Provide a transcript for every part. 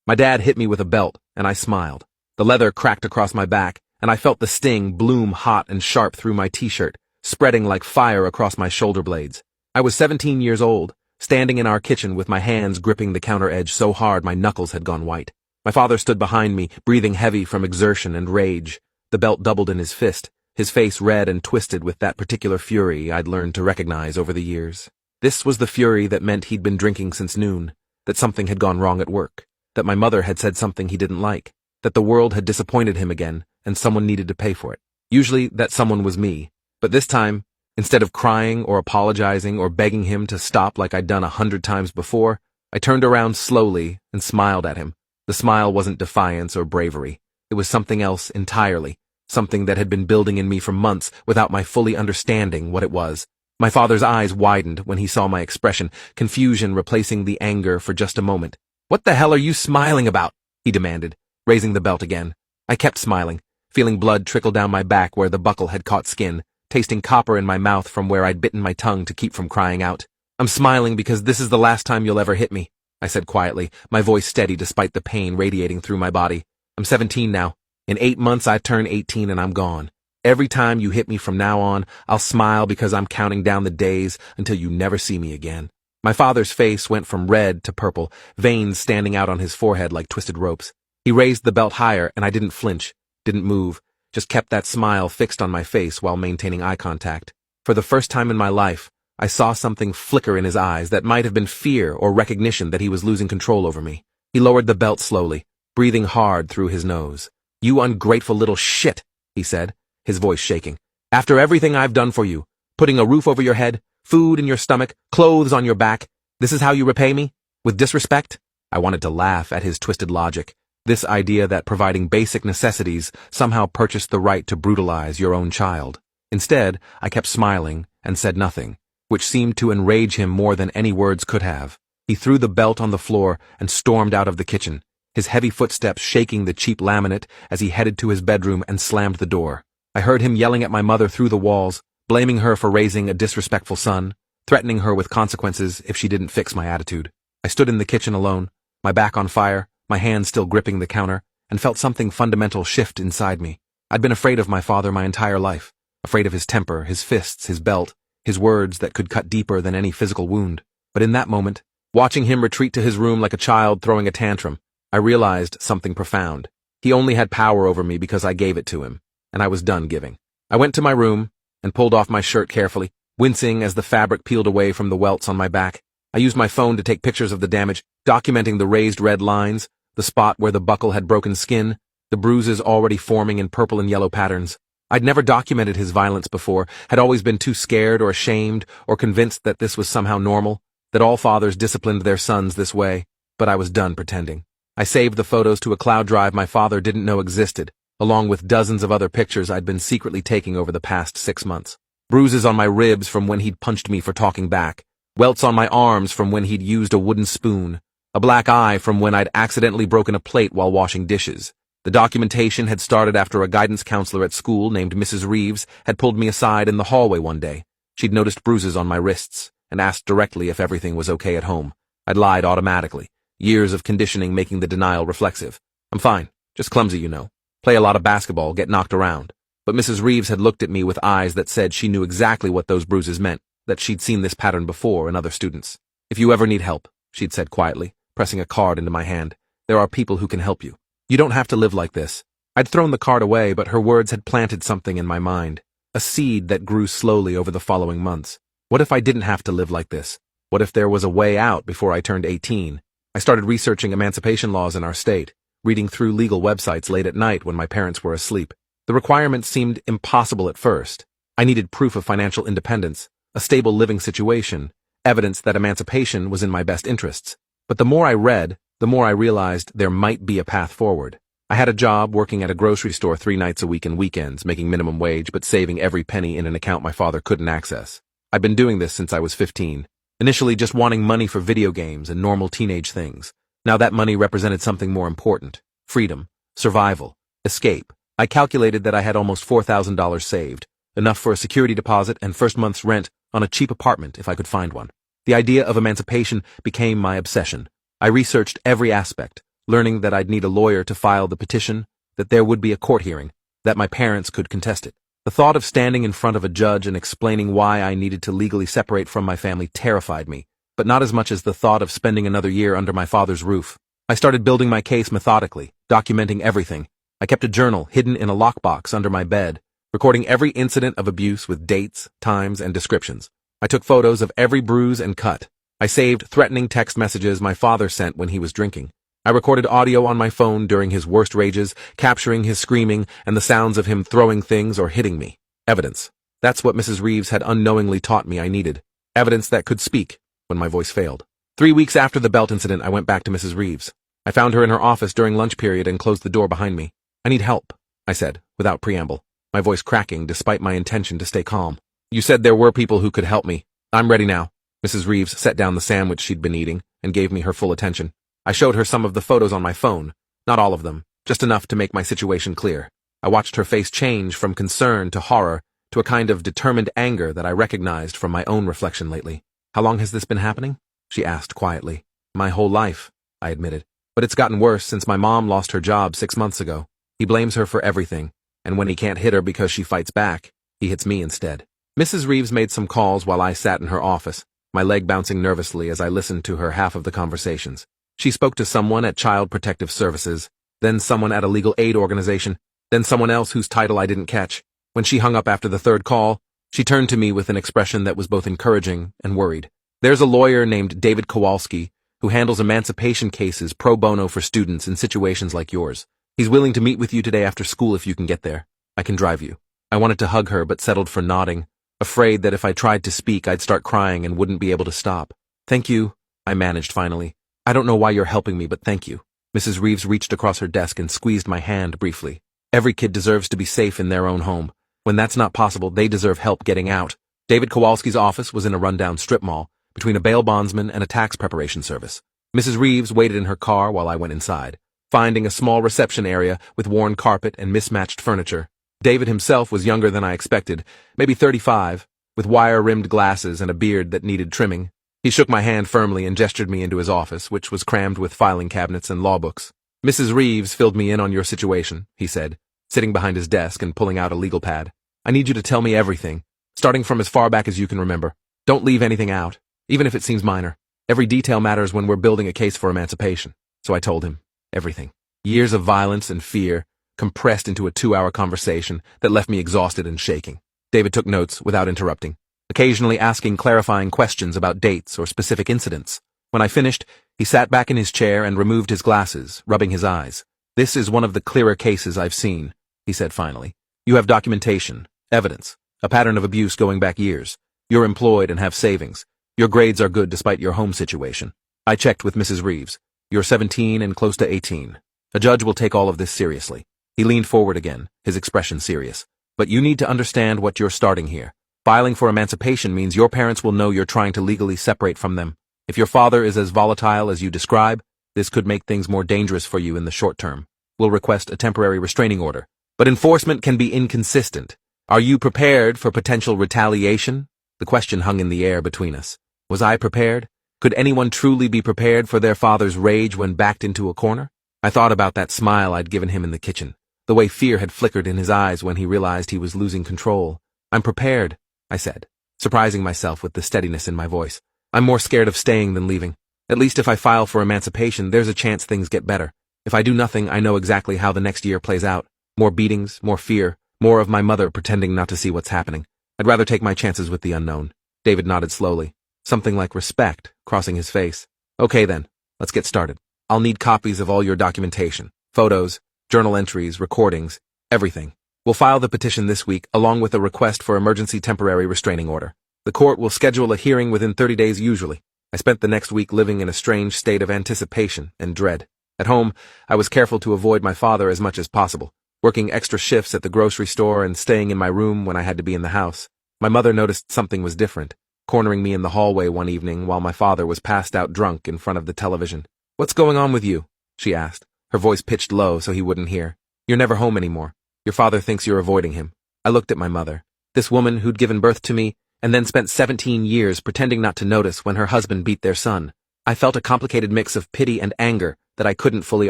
My dad hit me with a belt, and I smiled. The leather cracked across my back, and I felt the sting bloom hot and sharp through my t-shirt, spreading like fire across my shoulder blades. I was 17 years old, standing in our kitchen with my hands gripping the counter edge so hard my knuckles had gone white. My father stood behind me, breathing heavy from exertion and rage. The belt doubled in his fist, his face red and twisted with that particular fury I'd learned to recognize over the years. This was the fury that meant he'd been drinking since noon, that something had gone wrong at work, that my mother had said something he didn't like, that the world had disappointed him again, and someone needed to pay for it. Usually, that someone was me. But this time, instead of crying or apologizing or begging him to stop like I'd done 100 times before, I turned around slowly and smiled at him. The smile wasn't defiance or bravery. It was something else entirely, something that had been building in me for months without my fully understanding what it was. My father's eyes widened when he saw my expression, confusion replacing the anger for just a moment. "What the hell are you smiling about?" he demanded, raising the belt again. I kept smiling, feeling blood trickle down my back where the buckle had caught skin, tasting copper in my mouth from where I'd bitten my tongue to keep from crying out. "I'm smiling because this is the last time you'll ever hit me," I said quietly, my voice steady despite the pain radiating through my body. "I'm 17 now. In 8 months I turn 18 and I'm gone. Every time you hit me from now on, I'll smile because I'm counting down the days until you never see me again." My father's face went from red to purple, veins standing out on his forehead like twisted ropes. He raised the belt higher and I didn't flinch, didn't move, just kept that smile fixed on my face while maintaining eye contact. For the first time in my life, I saw something flicker in his eyes that might have been fear or recognition that he was losing control over me. He lowered the belt slowly, breathing hard through his nose. "You ungrateful little shit," he said, his voice shaking. "After everything I've done for you, putting a roof over your head, food in your stomach, clothes on your back, this is how you repay me? With disrespect?" I wanted to laugh at his twisted logic. This idea that providing basic necessities somehow purchased the right to brutalize your own child. Instead, I kept smiling and said nothing, which seemed to enrage him more than any words could have. He threw the belt on the floor and stormed out of the kitchen, his heavy footsteps shaking the cheap laminate as he headed to his bedroom and slammed the door. I heard him yelling at my mother through the walls, blaming her for raising a disrespectful son, threatening her with consequences if she didn't fix my attitude. I stood in the kitchen alone, my back on fire, my hands still gripping the counter, and felt something fundamental shift inside me. I'd been afraid of my father my entire life, afraid of his temper, his fists, his belt, his words that could cut deeper than any physical wound. But in that moment, watching him retreat to his room like a child throwing a tantrum, I realized something profound. He only had power over me because I gave it to him, and I was done giving. I went to my room and pulled off my shirt carefully, wincing as the fabric peeled away from the welts on my back. I used my phone to take pictures of the damage, documenting the raised red lines, the spot where the buckle had broken skin, the bruises already forming in purple and yellow patterns. I'd never documented his violence before, had always been too scared or ashamed or convinced that this was somehow normal, that all fathers disciplined their sons this way, but I was done pretending. I saved the photos to a cloud drive my father didn't know existed, along with dozens of other pictures I'd been secretly taking over the past 6 months. Bruises on my ribs from when he'd punched me for talking back, welts on my arms from when he'd used a wooden spoon, a black eye from when I'd accidentally broken a plate while washing dishes. The documentation had started after a guidance counselor at school named Mrs. Reeves had pulled me aside in the hallway one day. She'd noticed bruises on my wrists and asked directly if everything was okay at home. I'd lied automatically, years of conditioning making the denial reflexive. "I'm fine, just clumsy, you know. Play a lot of basketball, get knocked around." But Mrs. Reeves had looked at me with eyes that said she knew exactly what those bruises meant, that she'd seen this pattern before in other students. "If you ever need help," she'd said quietly, pressing a card into my hand, "there are people who can help you. You don't have to live like this." I'd thrown the card away, but her words had planted something in my mind, a seed that grew slowly over the following months. What if I didn't have to live like this? What if there was a way out before I turned 18? I started researching emancipation laws in our state, reading through legal websites late at night when my parents were asleep. The requirements seemed impossible at first. I needed proof of financial independence, a stable living situation, evidence that emancipation was in my best interests. But the more I read, the more I realized there might be a path forward. I had a job working at a grocery store 3 nights a week and weekends, making minimum wage but saving every penny in an account my father couldn't access. I'd been doing this since I was 15, initially just wanting money for video games and normal teenage things. Now that money represented something more important: freedom, survival, escape. I calculated that I had almost $4,000 saved, enough for a security deposit and first month's rent on a cheap apartment if I could find one. The idea of emancipation became my obsession. I researched every aspect, learning that I'd need a lawyer to file the petition, that there would be a court hearing, that my parents could contest it. The thought of standing in front of a judge and explaining why I needed to legally separate from my family terrified me, but not as much as the thought of spending another year under my father's roof. I started building my case methodically, documenting everything. I kept a journal hidden in a lockbox under my bed, recording every incident of abuse with dates, times, and descriptions. I took photos of every bruise and cut. I saved threatening text messages my father sent when he was drinking. I recorded audio on my phone during his worst rages, capturing his screaming and the sounds of him throwing things or hitting me. Evidence. That's what Mrs. Reeves had unknowingly taught me I needed. Evidence that could speak when my voice failed. 3 weeks after the belt incident, I went back to Mrs. Reeves. I found her in her office during lunch period and closed the door behind me. "I need help," I said, without preamble, my voice cracking despite my intention to stay calm. "You said there were people who could help me. I'm ready now." Mrs. Reeves set down the sandwich she'd been eating and gave me her full attention. I showed her some of the photos on my phone, not all of them, just enough to make my situation clear. I watched her face change from concern to horror to a kind of determined anger that I recognized from my own reflection lately. "How long has this been happening?" she asked quietly. "My whole life," I admitted. "But it's gotten worse since my mom lost her job 6 months ago. He blames her for everything, and when he can't hit her because she fights back, he hits me instead." Mrs. Reeves made some calls while I sat in her office, my leg bouncing nervously as I listened to her half of the conversations. She spoke to someone at Child Protective Services, then someone at a legal aid organization, then someone else whose title I didn't catch. When she hung up after the third call, she turned to me with an expression that was both encouraging and worried. "There's a lawyer named David Kowalski who handles emancipation cases pro bono for students in situations like yours. He's willing to meet with you today after school if you can get there. I can drive you." I wanted to hug her but settled for nodding, afraid that if I tried to speak I'd start crying and wouldn't be able to stop. "Thank you," I managed finally. "I don't know why you're helping me, but thank you." Mrs. Reeves reached across her desk and squeezed my hand briefly. "Every kid deserves to be safe in their own home. When that's not possible, they deserve help getting out." David Kowalski's office was in a rundown strip mall, between a bail bondsman and a tax preparation service. Mrs. Reeves waited in her car while I went inside, finding a small reception area with worn carpet and mismatched furniture. David himself was younger than I expected, maybe 35, with wire-rimmed glasses and a beard that needed trimming. He shook my hand firmly and gestured me into his office, which was crammed with filing cabinets and law books. "Mrs. Reeves filled me in on your situation," he said, sitting behind his desk and pulling out a legal pad. "I need you to tell me everything, starting from as far back as you can remember. Don't leave anything out, even if it seems minor. Every detail matters when we're building a case for emancipation." So I told him everything. Years of violence and fear, compressed into a 2-hour conversation that left me exhausted and shaking. David took notes without interrupting, occasionally asking clarifying questions about dates or specific incidents. When I finished, he sat back in his chair and removed his glasses, rubbing his eyes. "This is one of the clearer cases I've seen," he said finally. "You have documentation, evidence, a pattern of abuse going back years. You're employed and have savings. Your grades are good despite your home situation. I checked with Mrs. Reeves. You're 17 and close to 18. A judge will take all of this seriously." He leaned forward again, his expression serious. "But you need to understand what you're starting here. Filing for emancipation means your parents will know you're trying to legally separate from them. If your father is as volatile as you describe, this could make things more dangerous for you in the short term. We'll request a temporary restraining order. But enforcement can be inconsistent. Are you prepared for potential retaliation?" The question hung in the air between us. Was I prepared? Could anyone truly be prepared for their father's rage when backed into a corner? I thought about that smile I'd given him in the kitchen, the way fear had flickered in his eyes when he realized he was losing control. "I'm prepared," I said, surprising myself with the steadiness in my voice. "I'm more scared of staying than leaving. At least if I file for emancipation, there's a chance things get better. If I do nothing, I know exactly how the next year plays out. More beatings, more fear, more of my mother pretending not to see what's happening. I'd rather take my chances with the unknown." David nodded slowly, something like respect crossing his face. "Okay then, let's get started. I'll need copies of all your documentation, photos, journal entries, recordings, everything. We'll file the petition this week, along with a request for emergency temporary restraining order. The court will schedule a hearing within 30 days usually." I spent the next week living in a strange state of anticipation and dread. At home, I was careful to avoid my father as much as possible, working extra shifts at the grocery store and staying in my room when I had to be in the house. My mother noticed something was different, cornering me in the hallway one evening while my father was passed out drunk in front of the television. "What's going on with you?" she asked, her voice pitched low so he wouldn't hear. "You're never home anymore. Your father thinks you're avoiding him." I looked at my mother, this woman who'd given birth to me and then spent 17 years pretending not to notice when her husband beat their son. I felt a complicated mix of pity and anger that I couldn't fully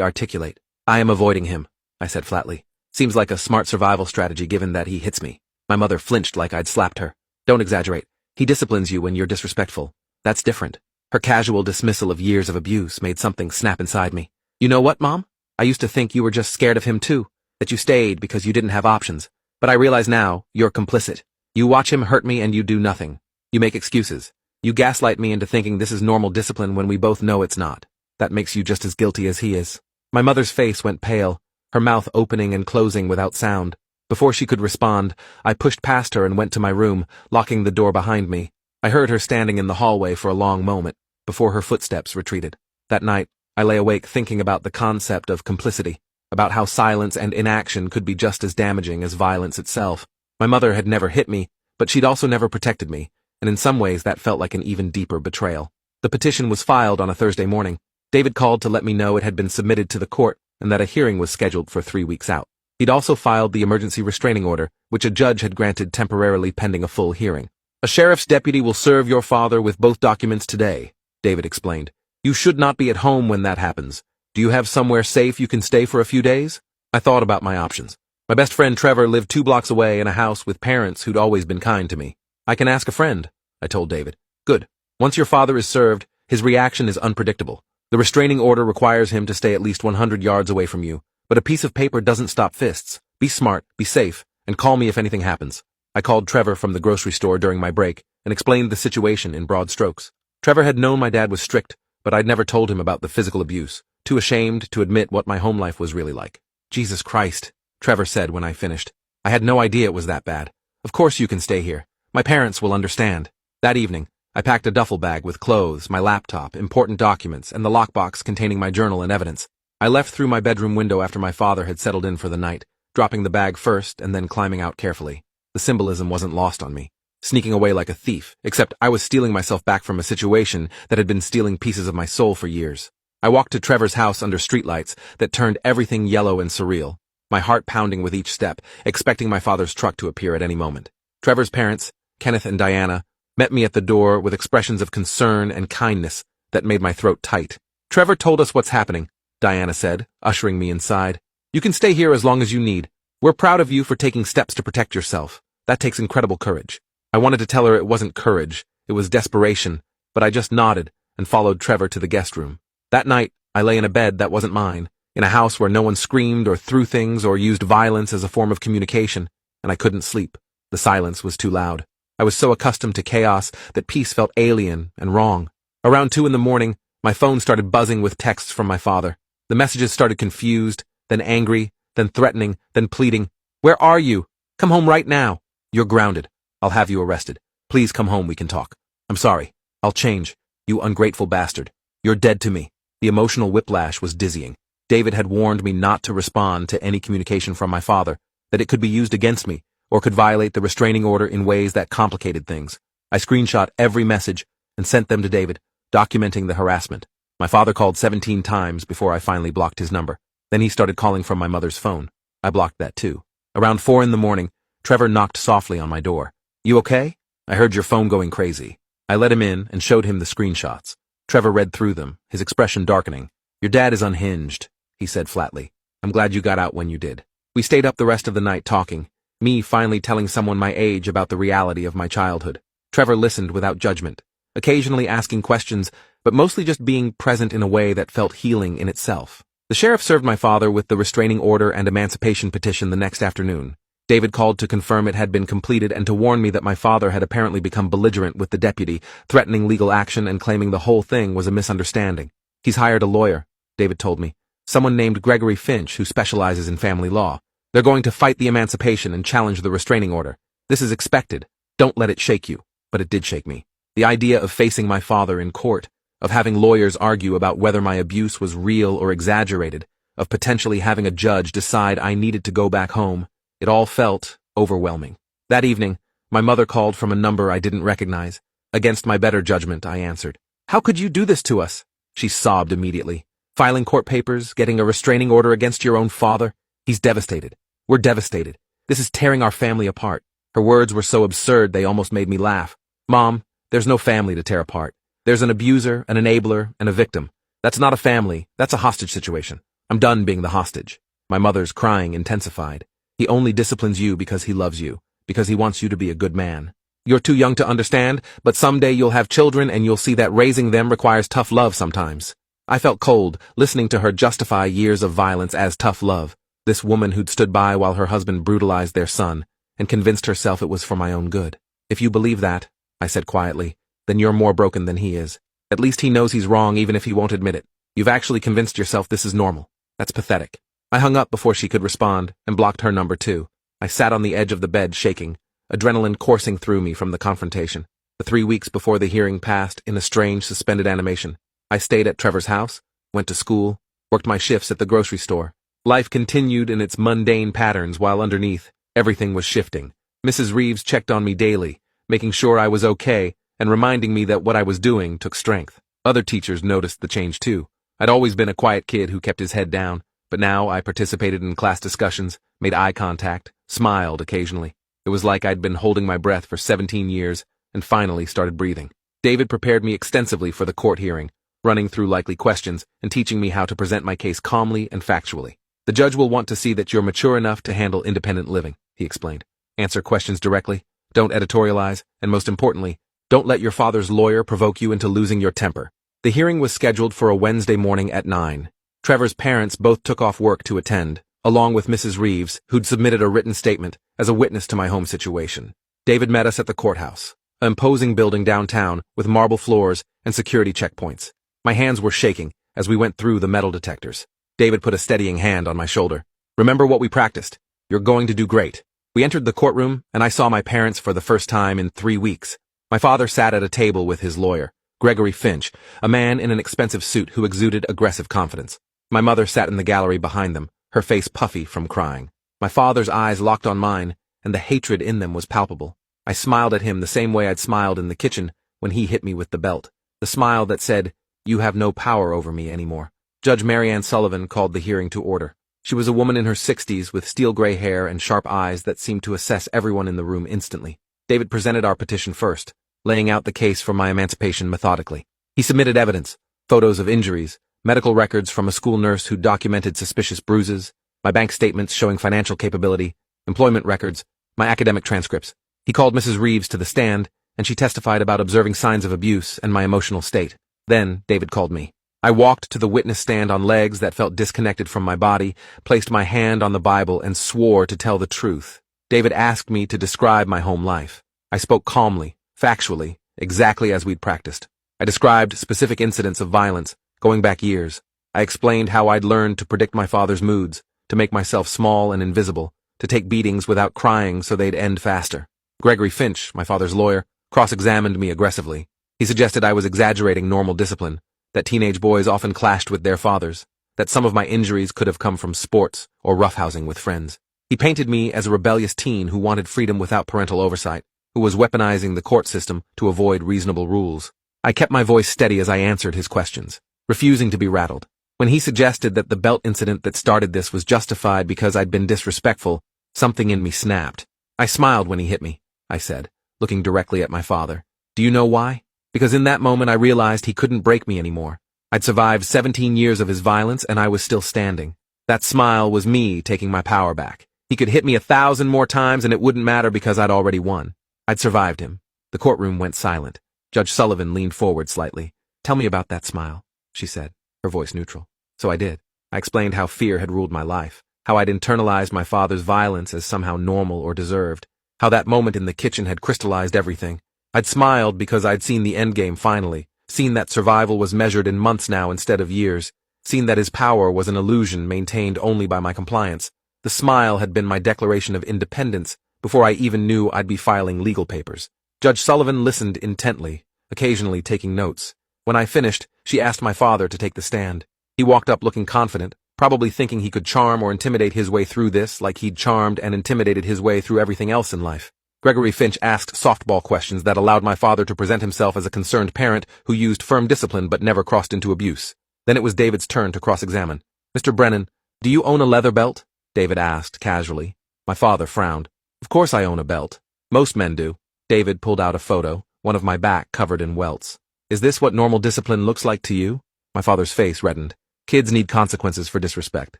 articulate. I am avoiding him, I said flatly. Seems like a smart survival strategy given that he hits me. My mother flinched like I'd slapped her. Don't exaggerate. He disciplines you when you're disrespectful. That's different. Her casual dismissal of years of abuse made something snap inside me. You know what, Mom? I used to think you were just scared of him too, that you stayed because you didn't have options. But I realize now, you're complicit. You watch him hurt me and you do nothing. You make excuses. You gaslight me into thinking this is normal discipline when we both know it's not. That makes you just as guilty as he is. My mother's face went pale, her mouth opening and closing without sound. Before she could respond, I pushed past her and went to my room, locking the door behind me. I heard her standing in the hallway for a long moment, before her footsteps retreated. That night, I lay awake thinking about the concept of complicity, about how silence and inaction could be just as damaging as violence itself. My mother had never hit me, but she'd also never protected me, and in some ways that felt like an even deeper betrayal. The petition was filed on a Thursday morning. David called to let me know it had been submitted to the court and that a hearing was scheduled for 3 weeks out. He'd also filed the emergency restraining order, which a judge had granted temporarily pending a full hearing. A sheriff's deputy will serve your father with both documents today, David explained. You should not be at home when that happens. Do you have somewhere safe you can stay for a few days? I thought about my options. My best friend Trevor lived 2 blocks away in a house with parents who'd always been kind to me. I can ask a friend, I told David. Good. Once your father is served, his reaction is unpredictable. The restraining order requires him to stay at least 100 yards away from you, but a piece of paper doesn't stop fists. Be smart, be safe, and call me if anything happens. I called Trevor from the grocery store during my break and explained the situation in broad strokes. Trevor had known my dad was strict, but I'd never told him about the physical abuse, too ashamed to admit what my home life was really like. Jesus Christ, Trevor said when I finished. I had no idea it was that bad. Of course you can stay here. My parents will understand. That evening, I packed a duffel bag with clothes, my laptop, important documents, and the lockbox containing my journal and evidence. I left through my bedroom window after my father had settled in for the night, dropping the bag first and then climbing out carefully. The symbolism wasn't lost on me. Sneaking away like a thief, except I was stealing myself back from a situation that had been stealing pieces of my soul for years. I walked to Trevor's house under streetlights that turned everything yellow and surreal, my heart pounding with each step, expecting my father's truck to appear at any moment. Trevor's parents, Kenneth and Diana, met me at the door with expressions of concern and kindness that made my throat tight. Trevor told us what's happening, Diana said, ushering me inside. You can stay here as long as you need. We're proud of you for taking steps to protect yourself. That takes incredible courage. I wanted to tell her it wasn't courage, it was desperation, but I just nodded and followed Trevor to the guest room. That night, I lay in a bed that wasn't mine, in a house where no one screamed or threw things or used violence as a form of communication, and I couldn't sleep. The silence was too loud. I was so accustomed to chaos that peace felt alien and wrong. Around 2 a.m, my phone started buzzing with texts from my father. The messages started confused, then angry, then threatening, then pleading. Where are you? Come home right now. You're grounded. I'll have you arrested. Please come home, we can talk. I'm sorry. I'll change. You ungrateful bastard. You're dead to me. The emotional whiplash was dizzying. David had warned me not to respond to any communication from my father, that it could be used against me, or could violate the restraining order in ways that complicated things. I screenshot every message and sent them to David, documenting the harassment. My father called 17 times before I finally blocked his number. Then he started calling from my mother's phone. I blocked that too. Around 4 a.m, Trevor knocked softly on my door. You okay? I heard your phone going crazy. I let him in and showed him the screenshots. Trevor read through them, his expression darkening. Your dad is unhinged, he said flatly. I'm glad you got out when you did. We stayed up the rest of the night talking, me finally telling someone my age about the reality of my childhood. Trevor listened without judgment, occasionally asking questions, but mostly just being present in a way that felt healing in itself. The sheriff served my father with the restraining order and emancipation petition the next afternoon. David called to confirm it had been completed and to warn me that my father had apparently become belligerent with the deputy, threatening legal action and claiming the whole thing was a misunderstanding. He's hired a lawyer, David told me, someone named Gregory Finch who specializes in family law. They're going to fight the emancipation and challenge the restraining order. This is expected. Don't let it shake you. But it did shake me. The idea of facing my father in court, of having lawyers argue about whether my abuse was real or exaggerated, of potentially having a judge decide I needed to go back home, it all felt overwhelming. That evening, my mother called from a number I didn't recognize. Against my better judgment, I answered. How could you do this to us? She sobbed immediately. Filing court papers, getting a restraining order against your own father. He's devastated. We're devastated. This is tearing our family apart. Her words were so absurd they almost made me laugh. Mom, there's no family to tear apart. There's an abuser, an enabler, and a victim. That's not a family, that's a hostage situation. I'm done being the hostage. My mother's crying intensified. He only disciplines you because he loves you, because he wants you to be a good man. You're too young to understand, but someday you'll have children and you'll see that raising them requires tough love sometimes. I felt cold, listening to her justify years of violence as tough love. This woman who'd stood by while her husband brutalized their son, and convinced herself it was for my own good. If you believe that, I said quietly, then you're more broken than he is. At least he knows he's wrong even if he won't admit it. You've actually convinced yourself this is normal. That's pathetic. I hung up before she could respond, and blocked her number too. I sat on the edge of the bed shaking, adrenaline coursing through me from the confrontation. The 3 weeks before the hearing passed in a strange suspended animation. I stayed at Trevor's house, went to school, worked my shifts at the grocery store. Life continued in its mundane patterns while underneath, everything was shifting. Mrs. Reeves checked on me daily, making sure I was okay and reminding me that what I was doing took strength. Other teachers noticed the change too. I'd always been a quiet kid who kept his head down, but now I participated in class discussions, made eye contact, smiled occasionally. It was like I'd been holding my breath for 17 years and finally started breathing. David prepared me extensively for the court hearing, running through likely questions and teaching me how to present my case calmly and factually. The judge will want to see that you're mature enough to handle independent living, he explained. Answer questions directly, don't editorialize, and most importantly, don't let your father's lawyer provoke you into losing your temper. The hearing was scheduled for a Wednesday morning at 9. Trevor's parents both took off work to attend, along with Mrs. Reeves, who'd submitted a written statement as a witness to my home situation. David met us at the courthouse, an imposing building downtown with marble floors and security checkpoints. My hands were shaking as we went through the metal detectors. David put a steadying hand on my shoulder. Remember what we practiced. You're going to do great. We entered the courtroom, and I saw my parents for the first time in 3 weeks. My father sat at a table with his lawyer, Gregory Finch, a man in an expensive suit who exuded aggressive confidence. My mother sat in the gallery behind them, her face puffy from crying. My father's eyes locked on mine, and the hatred in them was palpable. I smiled at him the same way I'd smiled in the kitchen when he hit me with the belt. The smile that said, "You have no power over me anymore." Judge Marianne Sullivan called the hearing to order. She was a woman in her 60s with steel-gray hair and sharp eyes that seemed to assess everyone in the room instantly. David presented our petition first, laying out the case for my emancipation methodically. He submitted evidence, photos of injuries, medical records from a school nurse who documented suspicious bruises, my bank statements showing financial capability, employment records, my academic transcripts. He called Mrs. Reeves to the stand, and she testified about observing signs of abuse and my emotional state. Then David called me. I walked to the witness stand on legs that felt disconnected from my body, placed my hand on the Bible, and swore to tell the truth. David asked me to describe my home life. I spoke calmly, factually, exactly as we'd practiced. I described specific incidents of violence, going back years. I explained how I'd learned to predict my father's moods, to make myself small and invisible, to take beatings without crying so they'd end faster. Gregory Finch, my father's lawyer, cross-examined me aggressively. He suggested I was exaggerating normal discipline, that teenage boys often clashed with their fathers, that some of my injuries could have come from sports or roughhousing with friends. He painted me as a rebellious teen who wanted freedom without parental oversight, who was weaponizing the court system to avoid reasonable rules. I kept my voice steady as I answered his questions, refusing to be rattled. When he suggested that the belt incident that started this was justified because I'd been disrespectful, something in me snapped. I smiled when he hit me, I said, looking directly at my father. Do you know why? Because in that moment I realized he couldn't break me anymore. I'd survived 17 years of his violence and I was still standing. That smile was me taking my power back. He could hit me 1,000 more times and it wouldn't matter because I'd already won. I'd survived him. The courtroom went silent. Judge Sullivan leaned forward slightly. Tell me about that smile, she said, her voice neutral. So I did. I explained how fear had ruled my life, how I'd internalized my father's violence as somehow normal or deserved, how that moment in the kitchen had crystallized everything. I'd smiled because I'd seen the endgame finally, seen that survival was measured in months now instead of years, seen that his power was an illusion maintained only by my compliance. The smile had been my declaration of independence before I even knew I'd be filing legal papers. Judge Sullivan listened intently, occasionally taking notes. When I finished, she asked my father to take the stand. He walked up looking confident, probably thinking he could charm or intimidate his way through this like he'd charmed and intimidated his way through everything else in life. Gregory Finch asked softball questions that allowed my father to present himself as a concerned parent who used firm discipline but never crossed into abuse. Then it was David's turn to cross-examine. Mr. Brennan, do you own a leather belt? David asked casually. My father frowned. Of course I own a belt. Most men do. David pulled out a photo, one of my back covered in welts. Is this what normal discipline looks like to you? My father's face reddened. Kids need consequences for disrespect.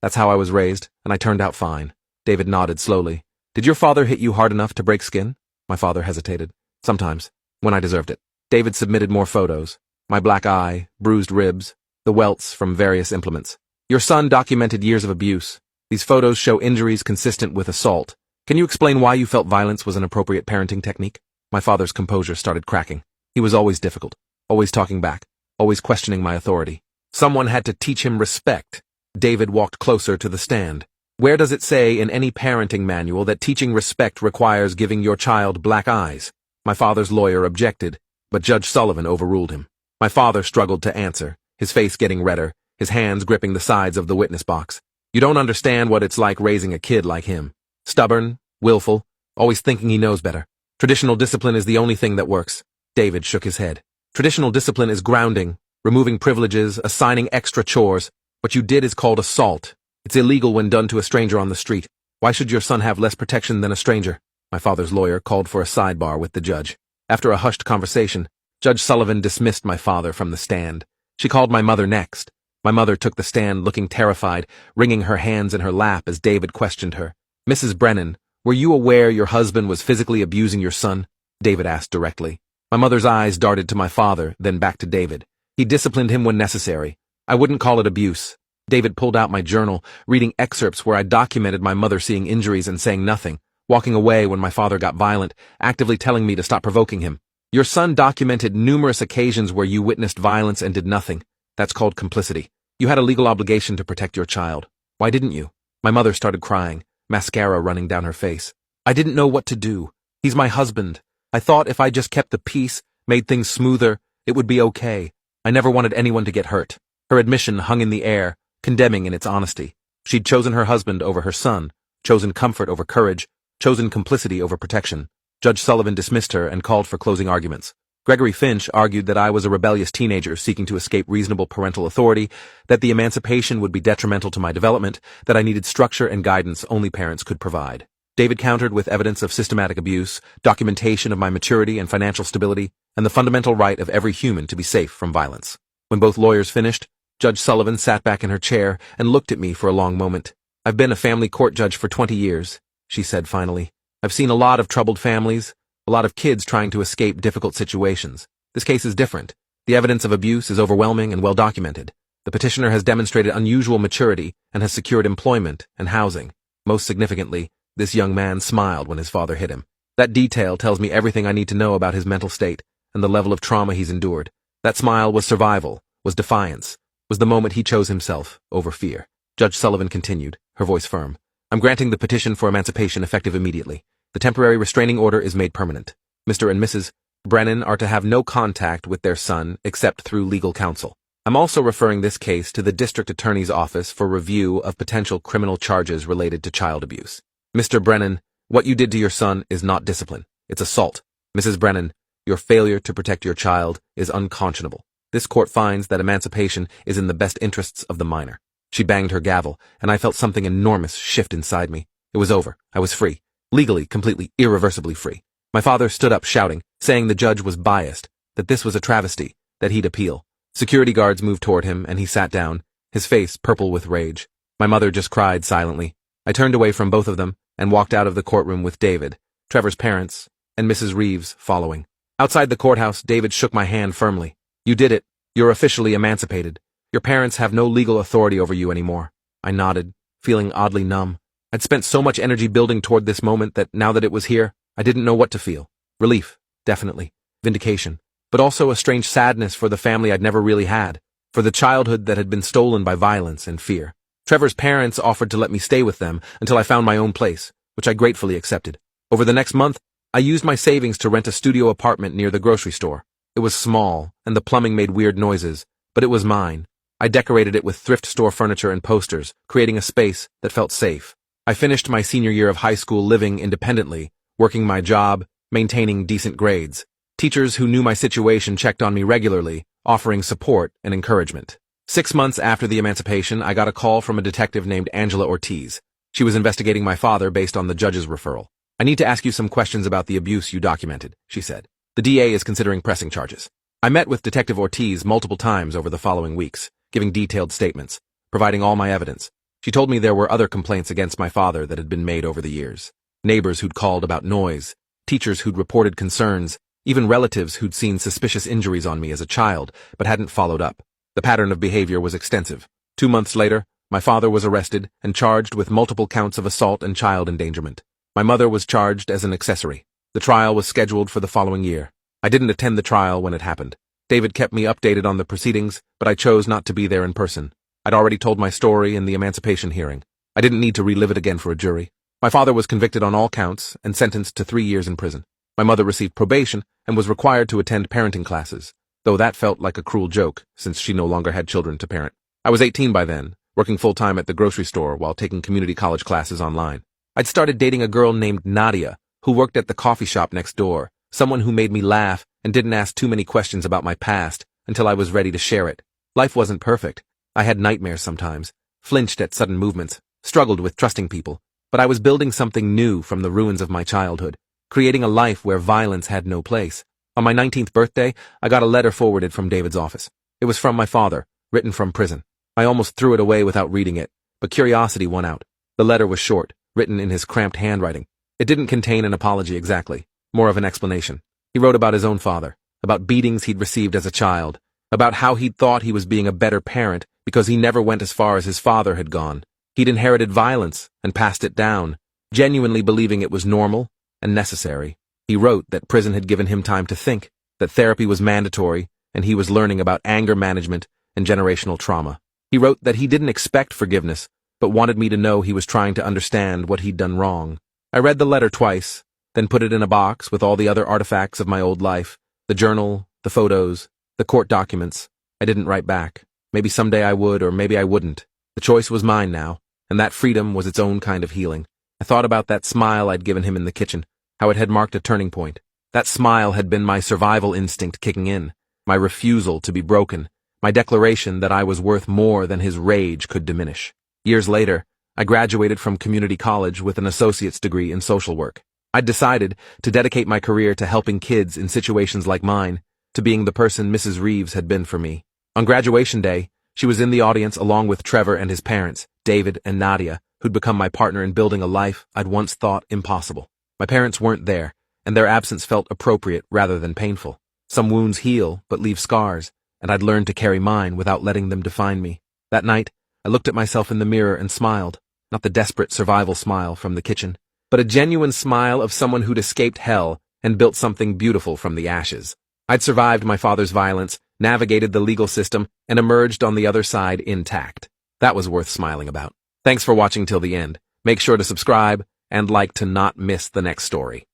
That's how I was raised, and I turned out fine. David nodded slowly. Did your father hit you hard enough to break skin? My father hesitated. Sometimes, when I deserved it. David submitted more photos. My black eye, bruised ribs, the welts from various implements. Your son documented years of abuse. These photos show injuries consistent with assault. Can you explain why you felt violence was an appropriate parenting technique? My father's composure started cracking. He was always difficult, always talking back, always questioning my authority. Someone had to teach him respect. David walked closer to the stand. Where does it say in any parenting manual that teaching respect requires giving your child black eyes? My father's lawyer objected, but Judge Sullivan overruled him. My father struggled to answer, his face getting redder, his hands gripping the sides of the witness box. You don't understand what it's like raising a kid like him. Stubborn, willful, always thinking he knows better. Traditional discipline is the only thing that works. David shook his head. Traditional discipline is grounding, removing privileges, assigning extra chores. What you did is called assault. It's illegal when done to a stranger on the street. Why should your son have less protection than a stranger? My father's lawyer called for a sidebar with the judge. After a hushed conversation, Judge Sullivan dismissed my father from the stand. She called my mother next. My mother took the stand looking terrified, wringing her hands in her lap as David questioned her. Mrs. Brennan, were you aware your husband was physically abusing your son? David asked directly. My mother's eyes darted to my father, then back to David. He disciplined him when necessary. I wouldn't call it abuse. David pulled out my journal, reading excerpts where I documented my mother seeing injuries and saying nothing, walking away when my father got violent, actively telling me to stop provoking him. Your son documented numerous occasions where you witnessed violence and did nothing. That's called complicity. You had a legal obligation to protect your child. Why didn't you? My mother started crying, mascara running down her face. I didn't know what to do. He's my husband. I thought if I just kept the peace, made things smoother, it would be okay. I never wanted anyone to get hurt. Her admission hung in the air, condemning in its honesty. She'd chosen her husband over her son, chosen comfort over courage, chosen complicity over protection. Judge Sullivan dismissed her and called for closing arguments. Gregory Finch argued that I was a rebellious teenager seeking to escape reasonable parental authority, that the emancipation would be detrimental to my development, that I needed structure and guidance only parents could provide. David countered with evidence of systematic abuse, documentation of my maturity and financial stability, and the fundamental right of every human to be safe from violence. When both lawyers finished, Judge Sullivan sat back in her chair and looked at me for a long moment. I've been a family court judge for 20 years, she said finally. I've seen a lot of troubled families, a lot of kids trying to escape difficult situations. This case is different. The evidence of abuse is overwhelming and well documented. The petitioner has demonstrated unusual maturity and has secured employment and housing. Most significantly, this young man smiled when his father hit him. That detail tells me everything I need to know about his mental state and the level of trauma he's endured. That smile was survival, was defiance, was the moment he chose himself over fear. Judge Sullivan continued, her voice firm. I'm granting the petition for emancipation effective immediately. The temporary restraining order is made permanent. Mr. and Mrs. Brennan are to have no contact with their son except through legal counsel. I'm also referring this case to the district attorney's office for review of potential criminal charges related to child abuse. Mr. Brennan, what you did to your son is not discipline. It's assault. Mrs. Brennan, your failure to protect your child is unconscionable. This court finds that emancipation is in the best interests of the minor. She banged her gavel, and I felt something enormous shift inside me. It was over. I was free. Legally, completely, irreversibly free. My father stood up shouting, saying the judge was biased, that this was a travesty, that he'd appeal. Security guards moved toward him, and he sat down, his face purple with rage. My mother just cried silently. I turned away from both of them and walked out of the courtroom with David, Trevor's parents, and Mrs. Reeves following. Outside the courthouse, David shook my hand firmly. You did it. You're officially emancipated. Your parents have no legal authority over you anymore. I nodded, feeling oddly numb. I'd spent so much energy building toward this moment that now that it was here, I didn't know what to feel. Relief, definitely. Vindication. But also a strange sadness for the family I'd never really had, for the childhood that had been stolen by violence and fear. Trevor's parents offered to let me stay with them until I found my own place, which I gratefully accepted. Over the next month, I used my savings to rent a studio apartment near the grocery store. It was small, and the plumbing made weird noises, but it was mine. I decorated it with thrift store furniture and posters, creating a space that felt safe. I finished my senior year of high school living independently, working my job, maintaining decent grades. Teachers who knew my situation checked on me regularly, offering support and encouragement. 6 months after the emancipation, I got a call from a detective named Angela Ortiz. She was investigating my father based on the judge's referral. I need to ask you some questions about the abuse you documented, she said. The DA is considering pressing charges. I met with Detective Ortiz multiple times over the following weeks, giving detailed statements, providing all my evidence. She told me there were other complaints against my father that had been made over the years. Neighbors who'd called about noise, teachers who'd reported concerns, even relatives who'd seen suspicious injuries on me as a child but hadn't followed up. The pattern of behavior was extensive. 2 months later, my father was arrested and charged with multiple counts of assault and child endangerment. My mother was charged as an accessory. The trial was scheduled for the following year. I didn't attend the trial when it happened. David kept me updated on the proceedings, but I chose not to be there in person. I'd already told my story in the emancipation hearing. I didn't need to relive it again for a jury. My father was convicted on all counts and sentenced to 3 years in prison. My mother received probation and was required to attend parenting classes, though that felt like a cruel joke since she no longer had children to parent. I was 18 by then, working full-time at the grocery store while taking community college classes online. I'd started dating a girl named Nadia, who worked at the coffee shop next door, someone who made me laugh and didn't ask too many questions about my past until I was ready to share it. Life wasn't perfect. I had nightmares sometimes, flinched at sudden movements, struggled with trusting people, but I was building something new from the ruins of my childhood, creating a life where violence had no place. On my 19th birthday, I got a letter forwarded from David's office. It was from my father, written from prison. I almost threw it away without reading it, but curiosity won out. The letter was short, written in his cramped handwriting. It didn't contain an apology exactly, more of an explanation. He wrote about his own father, about beatings he'd received as a child, about how he'd thought he was being a better parent because he never went as far as his father had gone. He'd inherited violence and passed it down, genuinely believing it was normal and necessary. He wrote that prison had given him time to think, that therapy was mandatory, and he was learning about anger management and generational trauma. He wrote that he didn't expect forgiveness, but wanted me to know he was trying to understand what he'd done wrong. I read the letter twice, then put it in a box with all the other artifacts of my old life, the journal, the photos, the court documents. I didn't write back. Maybe someday I would, or maybe I wouldn't. The choice was mine now, and that freedom was its own kind of healing. I thought about that smile I'd given him in the kitchen, how it had marked a turning point. That smile had been my survival instinct kicking in, my refusal to be broken, my declaration that I was worth more than his rage could diminish. Years later, I graduated from community college with an associate's degree in social work. I'd decided to dedicate my career to helping kids in situations like mine, to being the person Mrs. Reeves had been for me. On graduation day, she was in the audience along with Trevor and his parents, David and Nadia, who'd become my partner in building a life I'd once thought impossible. My parents weren't there, and their absence felt appropriate rather than painful. Some wounds heal but leave scars, and I'd learned to carry mine without letting them define me. That night, I looked at myself in the mirror and smiled, not the desperate survival smile from the kitchen, but a genuine smile of someone who'd escaped hell and built something beautiful from the ashes. I'd survived my father's violence, navigated the legal system, and emerged on the other side intact. That was worth smiling about. Thanks for watching till the end. Make sure to subscribe and like to not miss the next story.